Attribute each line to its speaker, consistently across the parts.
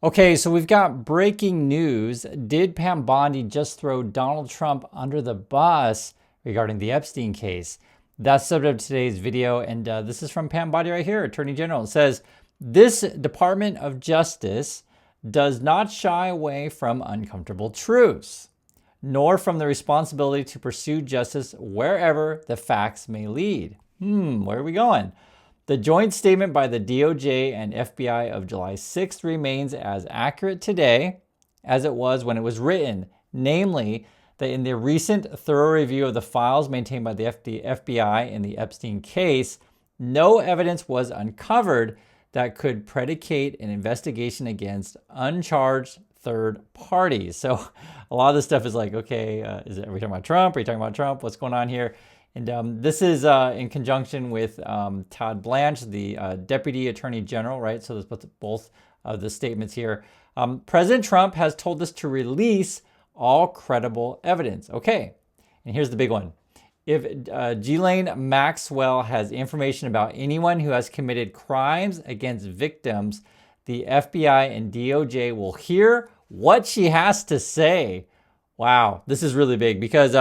Speaker 1: Okay, so we've got breaking news. Did Pam Bondi just throw Donald Trump under the bus regarding the Epstein case? That's the subject of today's video, and this is from Pam Bondi right here, Attorney General. It says, this Department of Justice does not shy away from uncomfortable truths, nor from the responsibility to pursue justice wherever the facts may lead. Where are we going? The joint statement by the DOJ and FBI of July 6th remains as accurate today as it was when it was written, namely that in the recent thorough review of the files maintained by the FBI in the Epstein case, no evidence was uncovered that could predicate an investigation against uncharged third parties. So a lot of this stuff is like, okay, are we talking about Trump? Are you talking about Trump? What's going on here? And this is in conjunction with Todd Blanche, the Deputy Attorney General, right? So there's both of the statements here. President Trump has told us to release all credible evidence. Okay, and here's the big one. If Ghislaine Maxwell has information about anyone who has committed crimes against victims, the FBI and DOJ will hear what she has to say. Wow, this is really big because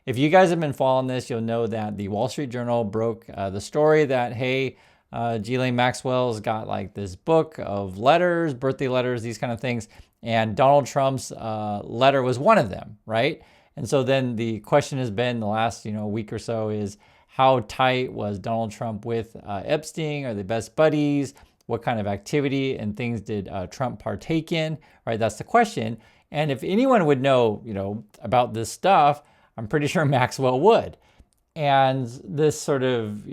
Speaker 1: if you guys have been following this, you'll know that the Wall Street Journal broke the story that, hey, Ghislaine Maxwell's got like this book of letters, birthday letters, these kind of things. And Donald Trump's letter was one of them, right? And so then the question has been the last, week or so is how tight was Donald Trump with Epstein? Are they best buddies? What kind of activity and things did Trump partake in, right? That's the question. And if anyone would know, about this stuff, I'm pretty sure Maxwell would. And this sort of,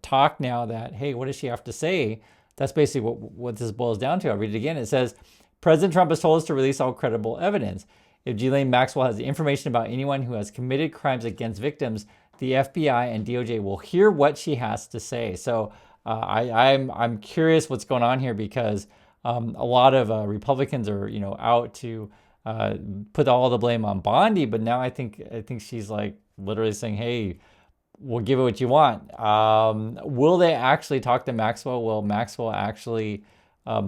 Speaker 1: talk now that, hey, what does she have to say? That's basically what this boils down to. I'll read it again. It says, President Trump has told us to release all credible evidence. If Ghislaine Maxwell has information about anyone who has committed crimes against victims, the FBI and DOJ will hear what she has to say. So I'm curious what's going on here because a lot of Republicans are, out to put all the blame on Bondi, but now I think she's like literally saying, hey, we'll give it what you want. Will they actually talk to Maxwell? Will Maxwell actually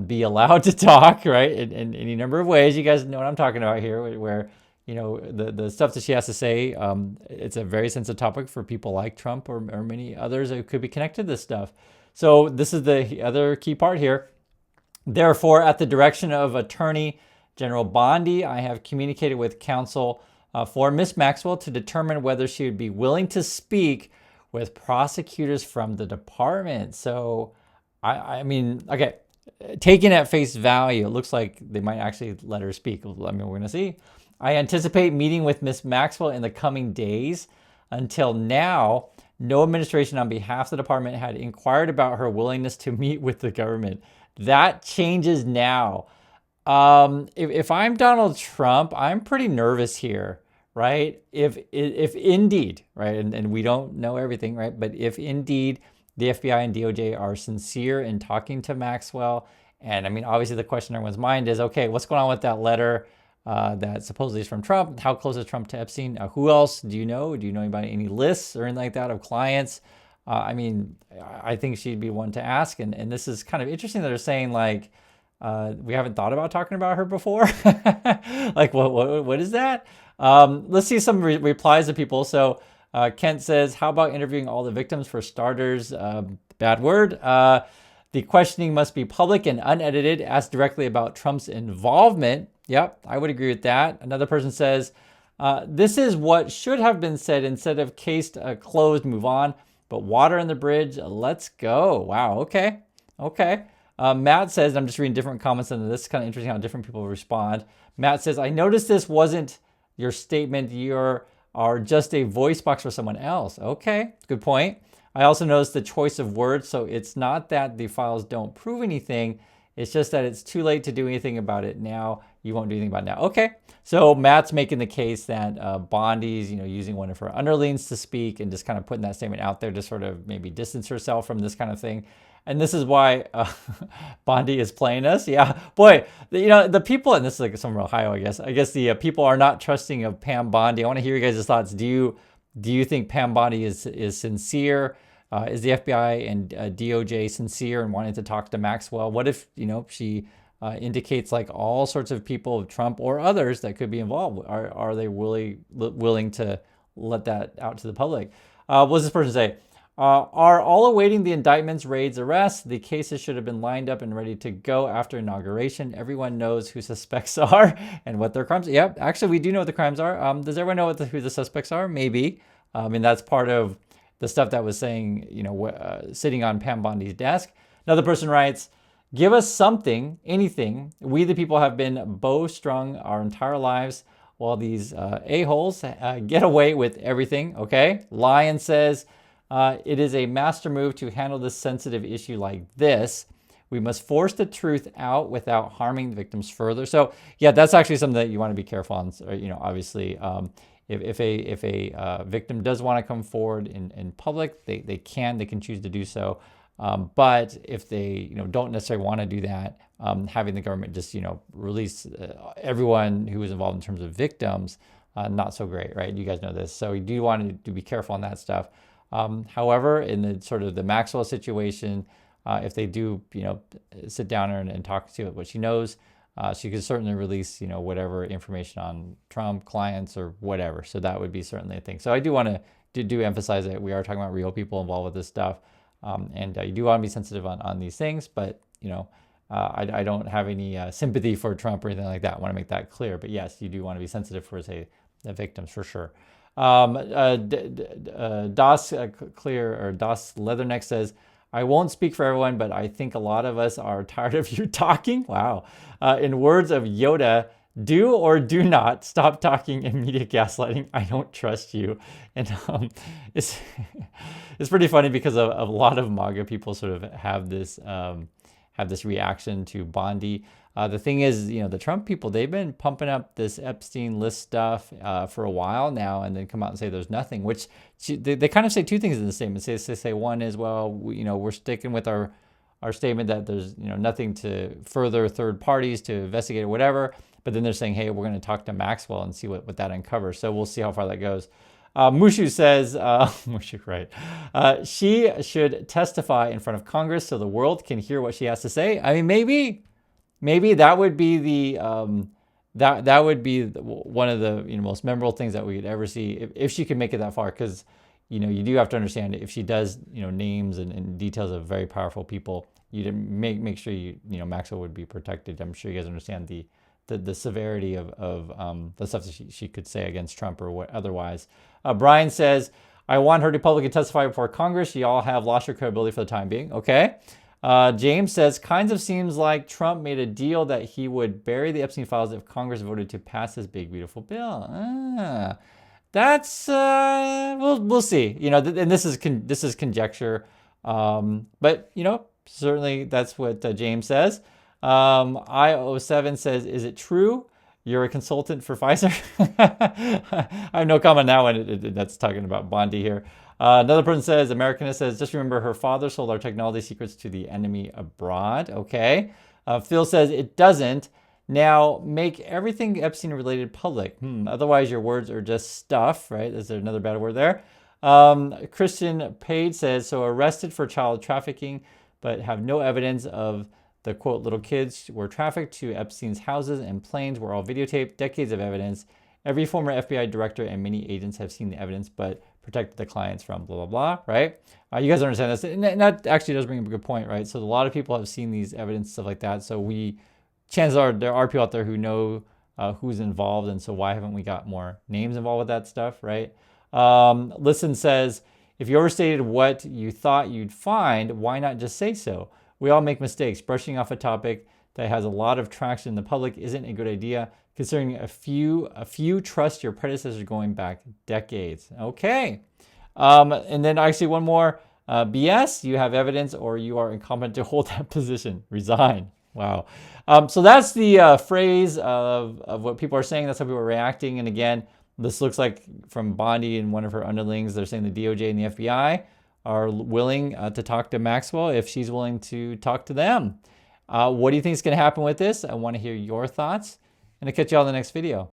Speaker 1: be allowed to talk, right? In any number of ways. You guys know what I'm talking about here, where, the stuff that she has to say, it's a very sensitive topic for people like Trump or many others that could be connected to this stuff. So this is the other key part here. Therefore, at the direction of Attorney General Bondi, I have communicated with counsel for Ms. Maxwell to determine whether she would be willing to speak with prosecutors from the department. So, I mean, okay, taken at face value, it looks like they might actually let her speak. We're going to see. I anticipate meeting with Ms. Maxwell in the coming days. Until now, no administration on behalf of the department had inquired about her willingness to meet with the government. That changes now. If I'm Donald Trump, I'm pretty nervous here, right? If indeed, right, and we don't know everything, right? But if indeed the FBI and DOJ are sincere in talking to Maxwell, and I mean, obviously the question in everyone's mind is, okay, what's going on with that letter that supposedly is from Trump? How close is Trump to Epstein? Who else do you know? Do you know anybody, any lists or anything like that of clients? I mean, I think she'd be one to ask. And this is kind of interesting that they're saying like, we haven't thought about talking about her before. Like, what is that? Let's see some replies of people. So Kent says, how about interviewing all the victims for starters? Bad word. The questioning must be public and unedited. Ask directly about Trump's involvement. Yep, I would agree with that. Another person says, this is what should have been said instead of case closed, move on. But water on the bridge, let's go. Wow, okay. Matt says, and I'm just reading different comments, and this is kind of interesting how different people respond. Matt says, I noticed this wasn't your statement. You are just a voice box for someone else. Okay, good point. I also noticed the choice of words. So it's not that the files don't prove anything. It's just that it's too late to do anything about it now. You won't do anything about it now. Okay, so Matt's making the case that Bondi's, using one of her underlings to speak and just kind of putting that statement out there to sort of maybe distance herself from this kind of thing. And this is why Bondi is playing us. Yeah, boy, the people, and this is like from Ohio, I guess the people are not trusting of Pam Bondi. I want to hear you guys' thoughts. Do you think Pam Bondi is sincere? Is the FBI and DOJ sincere in wanting to talk to Maxwell? What if, she indicates like all sorts of people of Trump or others that could be involved. Are they willing to let that out to the public? What does this person say? Are all awaiting the indictments, raids, arrests. The cases should have been lined up and ready to go after inauguration. Everyone knows who suspects are and what their crimes. Yep, actually, we do know what the crimes are. Does everyone know who the suspects are? Maybe. And that's part of the stuff that was saying, sitting on Pam Bondi's desk. Another person writes, give us something, anything. We the people have been bow-strung our entire lives while these a-holes get away with everything, okay? Lion says, it is a master move to handle this sensitive issue like this. We must force the truth out without harming the victims further. So yeah, that's actually something that you want to be careful on. Obviously, if a victim does want to come forward in public, they can choose to do so. But if they don't necessarily want to do that, having the government just release everyone who was involved in terms of victims, not so great, right? You guys know this, so you do want to be careful on that stuff. However, in the sort of the Maxwell situation, if they do sit down and talk to what she knows, she could certainly release whatever information on Trump, clients, or whatever. So that would be certainly a thing. So I do want to do emphasize that we are talking about real people involved with this stuff. And you do want to be sensitive on these things, but I don't have any sympathy for Trump or anything like that. I want to make that clear. But yes, you do want to be sensitive for, say, the victims for sure. Das Leatherneck says, I won't speak for everyone, but I think a lot of us are tired of you talking. Wow. In words of Yoda, do or do not stop talking in media gaslighting. I don't trust you. And it's pretty funny because a lot of MAGA people sort of have this reaction to Bondi. The thing is, the Trump people, they've been pumping up this Epstein list stuff for a while now, and then come out and say there's nothing, which they kind of say two things in the statement. They say one is, well, we're sticking with our statement that there's nothing to further third parties to investigate or whatever. But then they're saying, hey, we're going to talk to Maxwell and see what that uncovers. So we'll see how far that goes. Mushu says, Mushu, right? She should testify in front of Congress so the world can hear what she has to say. I mean, maybe that would be the that would be one of the most memorable things that we could ever see if she could make it that far. Because you do have to understand, if she does names and details of very powerful people, you make sure Maxwell would be protected. I'm sure you guys understand the severity of the stuff that she could say against Trump or what otherwise. Brian says, I want her to publicly testify before Congress. You all have lost your credibility for the time being. Okay. James says, kinds of seems like Trump made a deal that he would bury the Epstein files if Congress voted to pass his big, beautiful bill. That's, we'll see. And this is conjecture. But, certainly that's what James says. I07 says, is it true you're a consultant for Pfizer? I have no comment on that one. That's talking about Bondi here. Another person says, Americanist says, just remember her father sold our technology secrets to the enemy abroad. Okay. Phil says, it doesn't. Now make everything Epstein related public. Otherwise your words are just stuff, right? Is there another bad word there? Christian Page says, so arrested for child trafficking, but have no evidence of the, quote, little kids were trafficked to Epstein's houses and planes were all videotaped, decades of evidence. Every former FBI director and many agents have seen the evidence, but protected the clients from blah, blah, blah, right? You guys understand this. And that actually does bring up a good point, right? So a lot of people have seen these evidence, stuff like that. So chances are there are people out there who know who's involved. And so why haven't we got more names involved with that stuff, right? Listen says, if you overstated what you thought you'd find, why not just say so? We all make mistakes. Brushing off a topic that has a lot of traction in the public isn't a good idea, considering a few trust your predecessors going back decades. Okay. And then actually one more. BS, you have evidence or you are incompetent to hold that position. Resign. Wow. So that's the phrase of what people are saying. That's how people are reacting. And again, this looks like from Bondi and one of her underlings, they're saying the DOJ and the FBI are willing to talk to Maxwell if she's willing to talk to them. What do you think is going to happen with this? I want to hear your thoughts, and I'll catch you all in the next video.